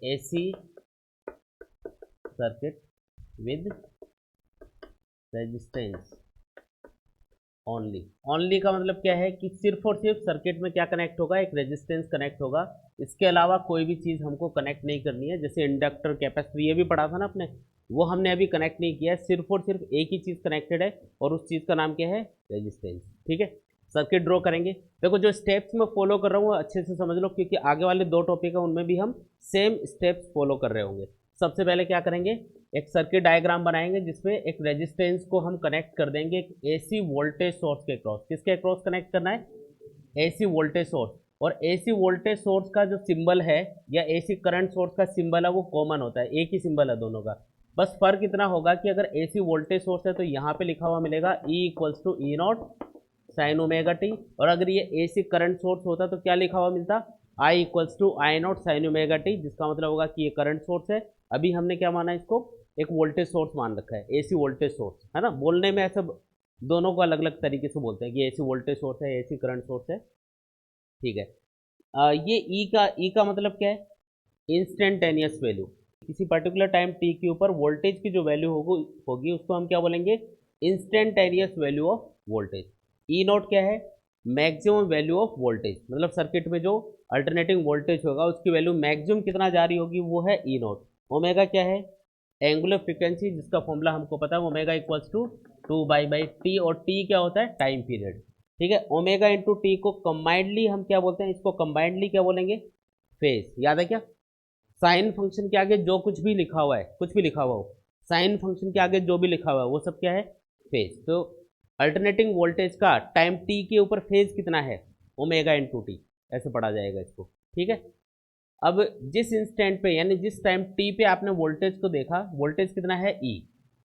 AC circuit with resistance only का मतलब क्या है कि सिर्फ और सिर्फ सर्किट में क्या कनेक्ट होगा, एक रेजिस्टेंस कनेक्ट होगा। इसके अलावा कोई भी चीज़ हमको कनेक्ट नहीं करनी है। जैसे इंडक्टर, कैपेसिटर, ये भी पढ़ा था ना आपने, वो हमने अभी कनेक्ट नहीं किया है। सिर्फ और सिर्फ एक ही चीज़ कनेक्टेड है और उस चीज़ का नाम क्या है, रेजिस्टेंस। ठीक है, सर्किट ड्रॉ करेंगे। देखो जो स्टेप्स मैं फॉलो कर रहा हूँ अच्छे से समझ लो, क्योंकि आगे वाले 2 टॉपिक है उनमें भी हम सेम स्टेप्स फॉलो कर रहे होंगे। सबसे पहले क्या करेंगे, एक सर्किट डायग्राम बनाएंगे जिसमें एक रेजिस्टेंस को हम कनेक्ट कर देंगे एक एसी वोल्टेज सोर्स के क्रॉस। किसके क्रॉस कनेक्ट करना है, एसी वोल्टेज सोर्स। और एसी वोल्टेज सोर्स का जो सिंबल है या एसी करंट सोर्स का सिंबल है वो कॉमन होता है, एक ही सिंबल है दोनों का। बस फर्क इतना होगा कि अगर एसी वोल्टेज सोर्स है तो यहाँ पे लिखा हुआ मिलेगा E equals to E naught sine omega T, और अगर ये एसी करंट सोर्स होता तो क्या लिखा हुआ मिलता, I equals to I naught sine omega T, जिसका मतलब होगा कि ये करंट सोर्स है। अभी हमने क्या माना, इसको एक वोल्टेज सोर्स मान रखा है, एसी वोल्टेज सोर्स है ना। बोलने में ऐसा दोनों को अलग अलग तरीके से बोलते हैं कि एसी वोल्टेज सोर्स है, एसी करंट सोर्स है। ठीक है, ये ई का मतलब क्या है, इंस्टेंटेनियस वैल्यू। किसी पर्टिकुलर टाइम टी के ऊपर वोल्टेज की जो वैल्यू होगी उसको हम क्या बोलेंगे, instantaneous value of voltage. E note क्या है, मैक्सिमम वैल्यू ऑफ वोल्टेज, मतलब सर्किट में जो अल्टरनेटिंग वोल्टेज होगा उसकी वैल्यू मैक्सिमम कितना जा रही होगी वो है ई नोट। ओमेगा क्या है, एंगुलर फ्रीक्वेंसी, जिसका फॉर्मूला हमको पता है, omega equals to 2 by T, और टी क्या होता है, टाइम पीरियड। ठीक है, ओमेगा इंटू टी को कंबाइंडली हम क्या बोलते हैं, इसको कंबाइंडली क्या बोलेंगे, फेज। याद है क्या, साइन फंक्शन के आगे जो कुछ भी लिखा हुआ है, कुछ भी लिखा हुआ हो, साइन फंक्शन के आगे जो भी लिखा हुआ है वो सब क्या है, फेज। तो अल्टरनेटिंग वोल्टेज का टाइम टी के ऊपर फेज कितना है, ओमेगा इंटू टी, ऐसे पढ़ा जाएगा इसको। ठीक है, अब जिस इंस्टेंट पे यानी जिस टाइम टी पे आपने वोल्टेज को देखा, वोल्टेज कितना है ई,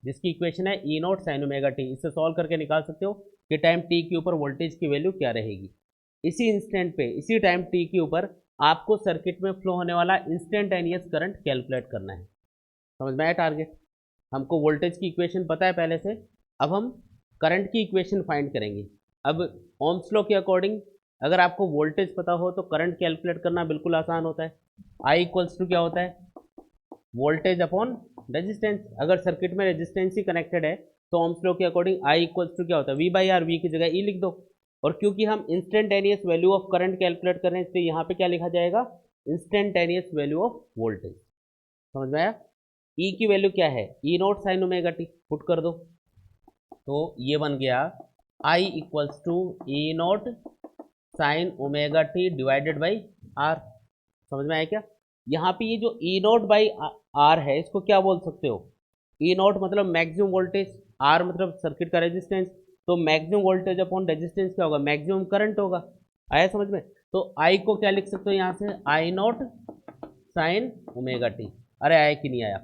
जिसकी इक्वेशन है E naught sine omega T, इससे सॉल्व करके निकाल सकते हो कि टाइम टी के ऊपर वोल्टेज की वैल्यू क्या रहेगी। इसी इंस्टेंट पे, इसी टाइम टी के ऊपर आपको सर्किट में फ्लो होने वाला इंस्टेंटेनियस करंट कैलकुलेट करना है। समझ में आया टारगेट, हमको वोल्टेज की इक्वेशन पता है पहले से, अब हम करंट की इक्वेशन फाइंड करेंगे। अब ओम्स लॉ के अकॉर्डिंग अगर आपको वोल्टेज पता हो तो करंट कैलकुलेट करना बिल्कुल आसान होता है। आई इक्वल्स टू क्या होता है, वोल्टेज अपॉन रेजिस्टेंस। अगर सर्किट में रेजिस्टेंस ही कनेक्टेड है तो ओम्स लॉ के अकॉर्डिंग आई इक्वल्स टू क्या होता है, वी बाई आर, वी की जगह ई लिख दो। और क्योंकि हम instantaneous value of current calculate कर रहे हैं, इसलिए यहाँ पे क्या लिखा जाएगा, इंस्टेंटेनियस वैल्यू ऑफ वोल्टेज। समझ में आया, ई की वैल्यू क्या है, E naught sine omega t, put कर दो। तो ये बन गया I equals to E naught sine omega t divided by R. समझ में आया क्या, यहाँ पे ये जो ई नॉट बाई आर है इसको क्या बोल सकते हो, ई नॉट मतलब मैक्सिमम वोल्टेज, आर मतलब सर्किट का रेजिस्टेंस, तो मैक्सिमम वोल्टेज अपॉन रेजिस्टेंस क्या होगा, मैक्सिमम करंट होगा। आया समझ में, तो आई को क्या लिख सकते हो यहाँ से, आई नॉट साइन ओमेगा टी। अरे आया कि नहीं आया,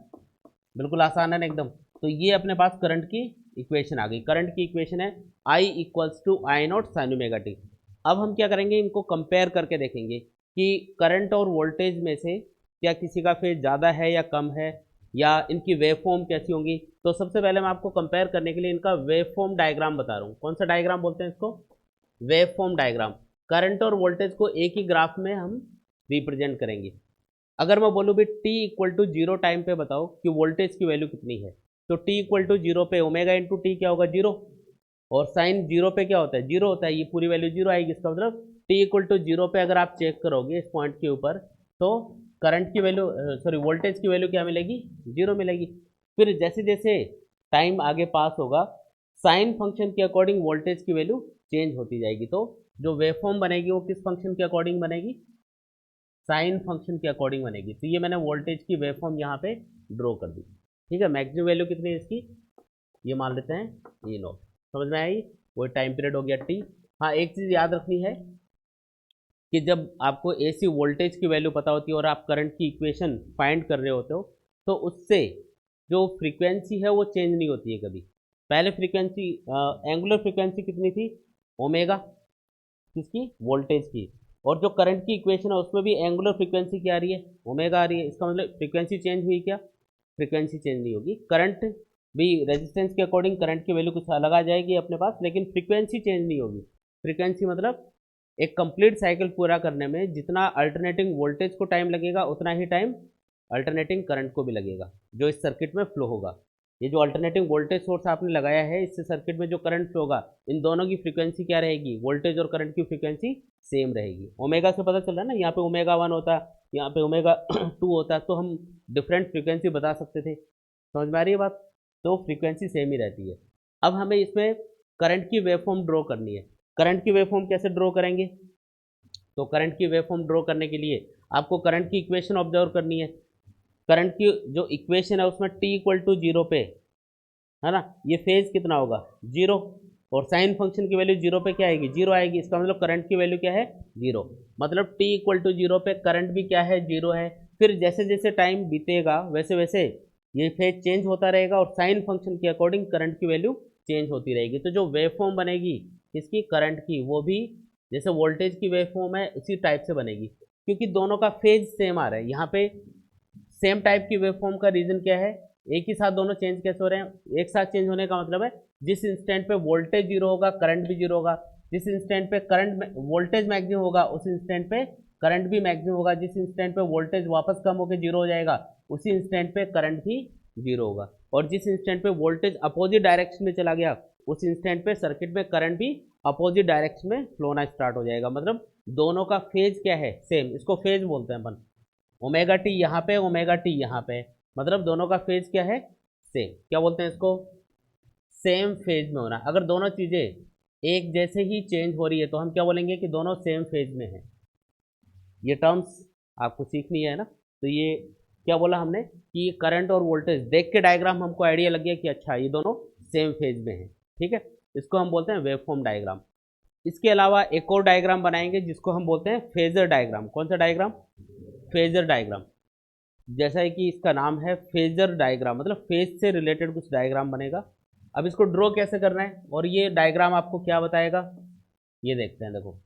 बिल्कुल आसान है ना एकदम। तो ये अपने पास करंट की इक्वेशन आ गई। करंट की इक्वेशन है I equals to I naught sine omega t. अब हम क्या करेंगे, इनको कंपेयर करके देखेंगे कि करंट और वोल्टेज में से क्या किसी का फेज ज़्यादा है या कम है, या इनकी वेव फॉर्म कैसी होंगी। तो सबसे पहले मैं आपको कंपेयर करने के लिए इनका वेव फॉर्म डायग्राम बता रहा हूँ। कौन सा डायग्राम बोलते हैं इसको, वेव फॉर्म डायग्राम। करंट और वोल्टेज को एक ही ग्राफ में हम रिप्रेजेंट करेंगे। अगर मैं बोलूँ भी T equal to zero time पे बताओ कि वोल्टेज की वैल्यू कितनी है, तो टी इक्वल टू जीरो पे ओमेगा इंटू टी क्या होगा, जीरो। और साइन जीरो पे क्या होता है, जीरो होता है, ये पूरी वैल्यू जीरो आएगी। इसका मतलब टी इक्वल टू जीरो पे अगर आप चेक करोगे इस पॉइंट के ऊपर, तो करंट की वैल्यू, सॉरी वोल्टेज की वैल्यू क्या मिलेगी, जीरो मिलेगी। फिर जैसे जैसे टाइम आगे पास होगा, साइन फंक्शन के अकॉर्डिंग वोल्टेज की वैल्यू चेंज होती जाएगी। तो जो वेवफॉर्म बनेगी वो किस फंक्शन के अकॉर्डिंग बनेगी, साइन फंक्शन के अकॉर्डिंग बनेगी। तो ये मैंने वोल्टेज की वेवफॉर्म यहाँ पे ड्रॉ कर दी। ठीक है, मैक्सिमम वैल्यू कितनी है इसकी, ये मान लेते हैं ई नॉट। समझ में आई, वो टाइम पीरियड हो गया टी। हाँ, एक चीज़ याद रखनी है कि जब आपको एसी वोल्टेज की वैल्यू पता होती है और आप करंट की इक्वेशन फाइंड कर रहे होते हो, तो उससे जो फ्रीक्वेंसी है वो चेंज नहीं होती है कभी। पहले फ्रीक्वेंसी, एंगुलर फ्रीक्वेंसी कितनी थी, ओमेगा, किसकी, वोल्टेज की। और जो करंट की इक्वेशन है उसमें भी एंगुलर फ्रीक्वेंसी क्या आ रही है, ओमेगा आ रही है। इसका मतलब फ्रीक्वेंसी चेंज हुई क्या, फ्रीक्वेंसी चेंज नहीं होगी। करंट भी रेजिस्टेंस के अकॉर्डिंग करंट की वैल्यू कुछ अलग आ जाएगी अपने पास, लेकिन फ्रीक्वेंसी चेंज नहीं होगी। फ्रीक्वेंसी मतलब एक कंप्लीट साइकिल पूरा करने में जितना अल्टरनेटिंग वोल्टेज को टाइम लगेगा उतना ही टाइम अल्टरनेटिंग करंट को भी लगेगा जो इस सर्किट में फ्लो होगा। ये जो अल्टरनेटिंग वोल्टेज सोर्स आपने लगाया है, इससे सर्किट में जो करंट फ्लो होगा, इन दोनों की फ्रीक्वेंसी क्या रहेगी, वोल्टेज और करंट की फ्रीक्वेंसी सेम रहेगी। ओमेगा से पता चल रहा है ना, यहाँ पे ओमेगा 1 होता, यहाँ पे ओमेगा 2 होता, तो हम डिफरेंट फ्रीक्वेंसी बता सकते थे। समझ में आ रही है बात? तो फ्रीक्वेंसी सेम ही रहती है। अब हमें इसमें करंट की वेवफॉर्म ड्रॉ करनी है। करंट की वेवफॉर्म कैसे ड्रॉ करेंगे? तो करंट की वेवफॉर्म ड्रॉ करने के लिए आपको करंट की इक्वेशन ऑब्जर्व करनी है। करंट की जो इक्वेशन है उसमें t इक्वल टू 0 पे, है ना, ये फेज कितना होगा, 0, और साइन फंक्शन की वैल्यू 0 पे क्या आएगी, 0 आएगी। इसका मतलब करंट की वैल्यू क्या है, 0। मतलब t इक्वल टू 0 पे करंट भी क्या है, 0 है। फिर जैसे जैसे टाइम बीतेगा वैसे वैसे ये फेज चेंज होता रहेगा और साइन फंक्शन के अकॉर्डिंग करंट की वैल्यू चेंज होती रहेगी। तो जो वेव फॉर्म बनेगी किसकी, करंट की, वो भी जैसे वोल्टेज की वेव फॉर्म है उसी टाइप से बनेगी, क्योंकि दोनों का फेज सेम आ रहा है। यहाँ पे सेम टाइप की वेव फॉर्म का रीजन क्या है, एक ही साथ दोनों चेंज कैसे हो रहे हैं, एक साथ चेंज होने का मतलब है जिस इंस्टेंट पे वोल्टेज जीरो होगा करंट भी जीरो होगा, जिस इंस्टेंट पे करंट वोल्टेज मैक्सिमम होगा उस इंस्टेंट पे करंट भी मैक्सिमम होगा, जिस इंस्टेंट पे वोल्टेज वापस कम होकर जीरो हो जाएगा उसी इंस्टेंट पे करंट भी जीरो होगा, और जिस इंस्टेंट पे वोल्टेज अपोजिट डायरेक्शन में चला गया उस इंस्टेंट पे सर्किट में करंट भी अपोजिट डायरेक्शन में फ्लो होना स्टार्ट हो जाएगा। मतलब दोनों का फेज क्या है, सेम। इसको फेज बोलते हैं अपन। ओमेगा टी यहाँ पे, ओमेगा टी यहाँ पे, मतलब दोनों का फेज क्या है, सेम। क्या बोलते हैं इसको, सेम फेज में होना। अगर दोनों चीजें एक जैसे ही चेंज हो रही है तो हम क्या बोलेंगे कि दोनों सेम फेज में है। ये टर्म्स आपको सीखनी है ना। तो ये क्या बोला हमने कि ये करंट और वोल्टेज देख के डायग्राम हमको आइडिया लग गया कि अच्छा ये दोनों सेम फेज में है। ठीक है, इसको हम बोलते हैं वेवफॉर्म डायग्राम। इसके अलावा एक और डायग्राम बनाएंगे जिसको हम बोलते हैं फेजर डायग्राम। कौन सा डायग्राम, फेजर डायग्राम। जैसा है कि इसका नाम है फेजर डायग्राम, मतलब फेज से रिलेटेड कुछ डायग्राम बनेगा। अब इसको ड्रॉ कैसे करना है और ये डायग्राम आपको क्या बताएगा, ये देखते हैं। देखो,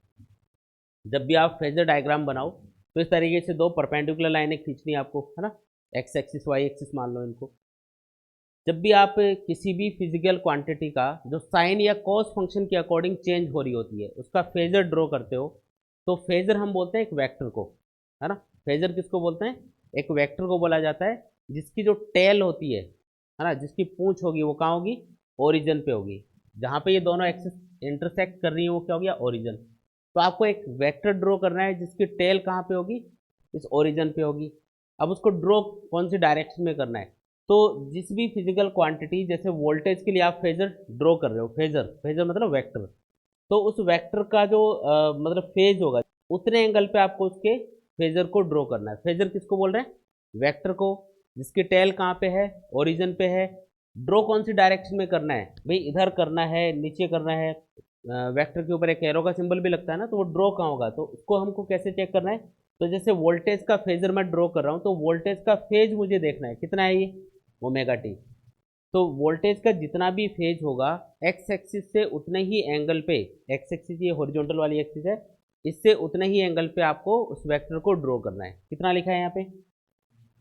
जब भी आप फेजर डायग्राम बनाओ तो इस तरीके से दो परपेंडिकुलर लाइनें खींचनी है आपको, है ना, एक्स एक्सिस वाई एक्सिस मान लो इनको। जब भी आप किसी भी फिजिकल क्वांटिटी का जो साइन या कॉस फंक्शन के अकॉर्डिंग चेंज हो रही होती है उसका फेजर ड्रॉ करते हो, तो फेजर हम बोलते हैं एक वेक्टर को, है ना। फेजर किसको बोलते हैं, एक वेक्टर को बोला जाता है जिसकी जो टेल होती है ना, जिसकी पूंछ होगी वो कहाँ होगी, ओरिजिन पे होगी। जहाँ पे ये दोनों एक्सिस इंटरसेक्ट कर रही है वो क्या हो गया, ओरिजिन। तो आपको एक वेक्टर ड्रॉ करना है जिसकी टेल कहाँ पे होगी, इस ओरिजिन पे होगी। अब उसको ड्रॉ कौन सी डायरेक्शन में करना है, तो जिस भी फिजिकल क्वांटिटी, जैसे वोल्टेज के लिए आप फेजर ड्रॉ कर रहे हो, फेजर, फेजर मतलब वेक्टर, तो उस वेक्टर का जो मतलब फेज होगा उतने एंगल पे आपको उसके फेजर को ड्रॉ करना है। फेजर किसको बोल रहे हैं, वेक्टर को, जिसकी टेल कहाँ पे है, ओरिजिन पे है। ड्रॉ कौन सी डायरेक्शन में करना है भाई, इधर करना है, नीचे करना है। वेक्टर के ऊपर एक एरो का सिंबल भी लगता है ना, तो वो ड्रॉ कहाँ होगा, तो उसको हमको कैसे चेक करना है। तो जैसे वोल्टेज का फेजर मैं ड्रॉ कर रहा हूँ तो वोल्टेज का फेज मुझे देखना है कितना है, ये ओमेगा टी। तो वोल्टेज का जितना भी फेज होगा एक्स एक्सिस से उतने ही एंगल पे, एक्स एक्सिस ये हॉरिजॉन्टल वाली एक्सिस है, इससे उतने ही एंगल पे आपको उस वेक्टर को ड्रॉ करना है। कितना लिखा है यहाँ पे,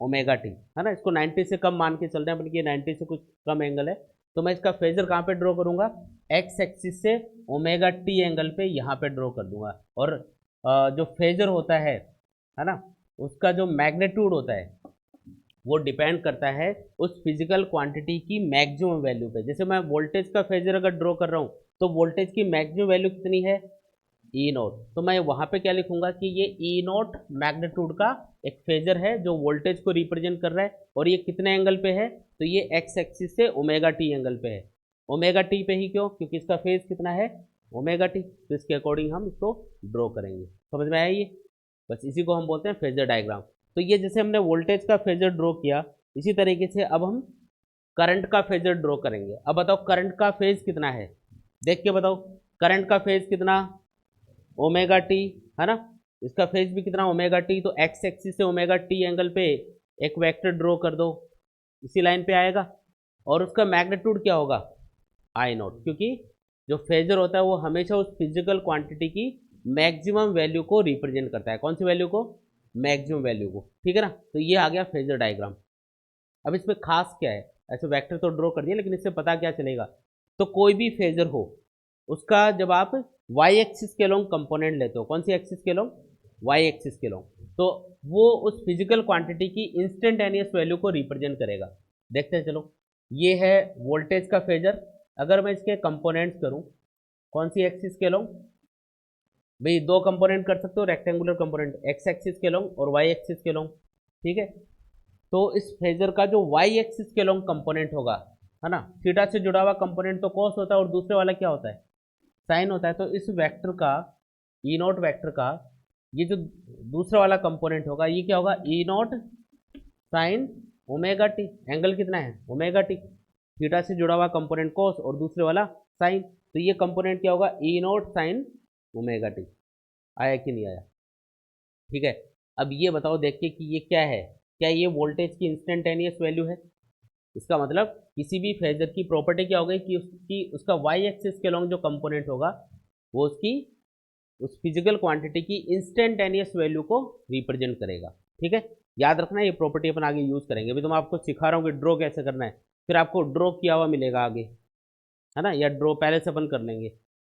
ओमेगा टी, है ना। इसको 90 से कम मान के चल रहे हैं बल्कि 90 से कुछ कम एंगल है। तो मैं इसका फेजर कहाँ पे ड्रॉ करूंगा, एक्स एक्सिस से ओमेगा टी एंगल पे यहाँ पे ड्रॉ कर दूंगा। और जो फेजर होता है ना, उसका जो मैग्नीट्यूड होता है वो डिपेंड करता है उस फिजिकल क्वांटिटी की मैक्सिमम वैल्यू पे। जैसे मैं वोल्टेज का फेजर अगर ड्रॉ कर रहा हूँ तो वोल्टेज की मैक्सिमम वैल्यू कितनी है, ई नोट। तो मैं वहां पे क्या लिखूंगा कि ये ई नोट मैग्नीट्यूड का एक फेजर है जो वोल्टेज को रिप्रेजेंट कर रहा है, और ये कितने एंगल पे है, तो ये एक्स एक्सिस से ओमेगा टी एंगल पे है। ओमेगा टी पे ही क्यों, क्योंकि इसका फेज कितना है, ओमेगा टी। तो इसके अकॉर्डिंग हम इसको ड्रॉ करेंगे। समझ में आया ये, बस इसी को हम बोलते हैं फेजर डायग्राम। तो ये जैसे हमने वोल्टेज का फेजर ड्रॉ किया, इसी तरीके से अब हम करंट का फेजर ड्रॉ करेंगे। अब बताओ करंट का फेज कितना है, देख के बताओ, करंट का फेज कितना, ओमेगा टी, है ना। इसका फेज भी कितना, ओमेगा टी। तो एक्स एक्सिस से ओमेगा टी एंगल पे एक वेक्टर ड्रॉ कर दो, इसी लाइन पे आएगा, और उसका मैग्नीट्यूड क्या होगा, आई नॉट, क्योंकि जो फेजर होता है वो हमेशा उस फिजिकल क्वांटिटी की मैक्सिमम वैल्यू को रिप्रेजेंट करता है। कौन सी वैल्यू को, मैक्सिमम वैल्यू को, ठीक है ना। तो ये आ गया फेजर डायग्राम। अब इसमें खास क्या है, ऐसे वेक्टर तो ड्रॉ कर दिया लेकिन इससे पता क्या चलेगा, तो कोई भी फेजर हो उसका जब आप वाई एक्सिस के लॉन्ग कंपोनेंट लेते हो, कौन सी एक्सिस के लॉन्ग, वाई एक्सिस के लॉन्ग, तो वो उस फिजिकल क्वांटिटी की इंस्टेंटेनियस वैल्यू को रिप्रेजेंट करेगा। देखते हैं चलो, ये है वोल्टेज का फेजर। अगर मैं इसके कंपोनेंट्स करूं, कौन सी एक्सिस के लूं भाई, दो कंपोनेंट कर सकते हो रेक्टेंगुलर कंपोनेंट, एक्स एक्सिस के लॉन्ग और वाई एक्सिस के लॉन्ग, ठीक है। तो इस फेजर का जो वाई एक्सिस के लॉन्ग कंपोनेंट होगा, है ना, थीटा से जुड़ा हुआ कंपोनेंट तो कॉस होता है और दूसरे वाला क्या होता है, साइन होता है। तो इस वेक्टर का, ई नॉट वेक्टर का, ये जो दूसरा वाला कंपोनेंट होगा ये क्या होगा, E naught sine omega t. Angle कितना है, ओमेगा टी। थीटा से जुड़ा हुआ कंपोनेंट कॉस और दूसरे वाला साइन, तो ये कंपोनेंट क्या होगा, E naught sine omega T. आया कि नहीं आया, ठीक है। अब ये बताओ देख के कि ये क्या है, क्या ये वोल्टेज की इंस्टेंटेनियस वैल्यू है। इसका मतलब किसी भी फेजर की प्रॉपर्टी क्या हो गई कि उसका वाई एक्सिस के लॉन्ग जो कंपोनेंट होगा वो उसकी उस फिजिकल क्वांटिटी की इंस्टेंटेनियस वैल्यू को रिप्रेजेंट करेगा, ठीक है। याद रखना ये प्रॉपर्टी अपन आगे यूज करेंगे। अभी तो मैं आपको सिखा रहा हूँ कि ड्रॉ कैसे करना है, फिर आपको ड्रॉ किया हुआ मिलेगा आगे, है ना, या ड्रॉ पहले से अपन कर लेंगे।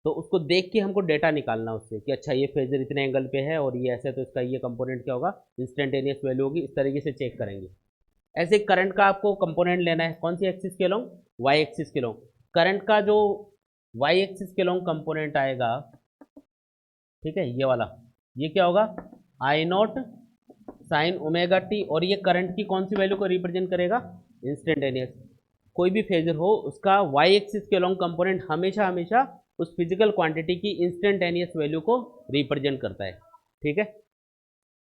तो उसको देख के हमको डेटा निकालना उससे कि अच्छा ये फेजर इतने एंगल पे है और ये ऐसे, तो इसका ये कंपोनेंट क्या होगा, इंस्टेंटेनियस वैल्यू होगी। इस तरीके से चेक करेंगे। ऐसे करंट का आपको कंपोनेंट लेना है, कौन सी एक्सिस के लॉन्ग, वाई एक्सिस के लॉन्ग। करंट का जो वाई एक्सिस के लॉन्ग कंपोनेंट आएगा, ठीक है, ये वाला, ये क्या होगा, आई नॉट साइन ओमेगा टी। और ये करंट की कौन सी वैल्यू को रिप्रेजेंट करेगा, इंस्टेंटेनियस। कोई भी फेजर हो उसका वाई एक्सिस के लॉन्ग कंपोनेंट हमेशा हमेशा उस फिजिकल क्वांटिटी की इंस्टेंटेनियस वैल्यू को रिप्रेजेंट करता है, ठीक है।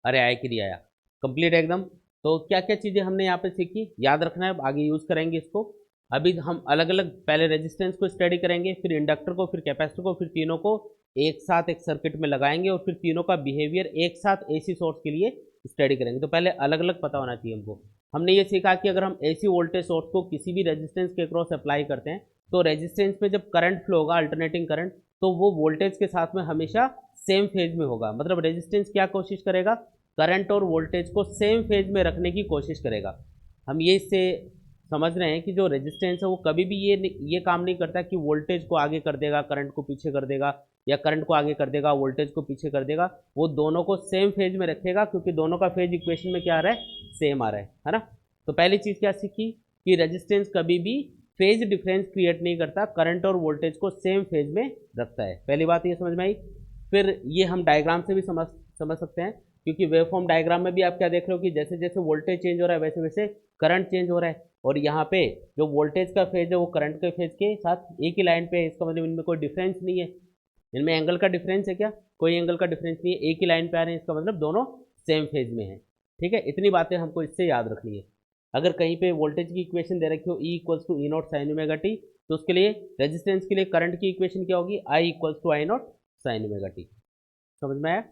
अरे आया कि नहीं आया, कंप्लीट एकदम। तो क्या क्या चीज़ें हमने यहाँ पे सीखी, याद रखना है, आगे यूज़ करेंगे इसको। अभी हम अलग अलग पहले रेजिस्टेंस को स्टडी करेंगे, फिर इंडक्टर को, फिर कैपेसिटर को, फिर तीनों को एक साथ एक सर्किट में लगाएंगे और फिर तीनों का बिहेवियर एक साथ एसी सोर्स के लिए स्टडी करेंगे। तो पहले अलग अलग पता होना चाहिए हमको। हमने ये सीखा कि अगर हम एसी वोल्टेज सोर्स को किसी भी रेजिस्टेंस के क्रॉस अप्लाई करते हैं तो रेजिस्टेंस में जब करंट फ्लो होगा, अल्टरनेटिंग करंट, तो वो वोल्टेज के साथ में हमेशा सेम फेज में होगा। मतलब रेजिस्टेंस क्या कोशिश करेगा, करंट और वोल्टेज को सेम फेज में रखने की कोशिश करेगा। हम ये इससे समझ रहे हैं कि जो रेजिस्टेंस है वो कभी भी ये काम नहीं करता कि वोल्टेज को आगे कर देगा करंट को पीछे कर देगा, या करंट को आगे कर देगा वोल्टेज को पीछे कर देगा। वो दोनों को सेम फेज में रखेगा, क्योंकि दोनों का फेज इक्वेशन में क्या आ रहा है, सेम आ रहा है ना। तो पहली चीज़ क्या सीखी कि रेजिस्टेंस कभी भी फेज डिफरेंस क्रिएट नहीं करता, करंट और वोल्टेज को सेम फेज में रखता है। पहली बात ये समझ में आई। फिर ये हम डायग्राम से भी समझ सकते हैं, क्योंकि वेवफॉर्म डायग्राम में भी आप क्या देख रहे हो कि जैसे जैसे वोल्टेज चेंज हो रहा है वैसे वैसे करंट चेंज हो रहा है। और यहाँ पे जो वोल्टेज का फेज है वो करंट के फेज के साथ एक ही लाइन पे है। इसका मतलब इनमें कोई डिफरेंस नहीं है। इनमें एंगल का डिफरेंस है क्या, कोई एंगल का डिफरेंस नहीं है, एक ही लाइन पे आ रहे हैं। इसका मतलब दोनों सेम फेज में है, ठीक है। इतनी बातें हमको इससे याद रखनी है। अगर कहीं पे वोल्टेज की इक्वेशन दे रखी हो E equals to E naught sine omega T, तो उसके लिए रेजिस्टेंस के लिए करंट की इक्वेशन क्या होगी, I equals to I naught sine omega t. समझ में आया।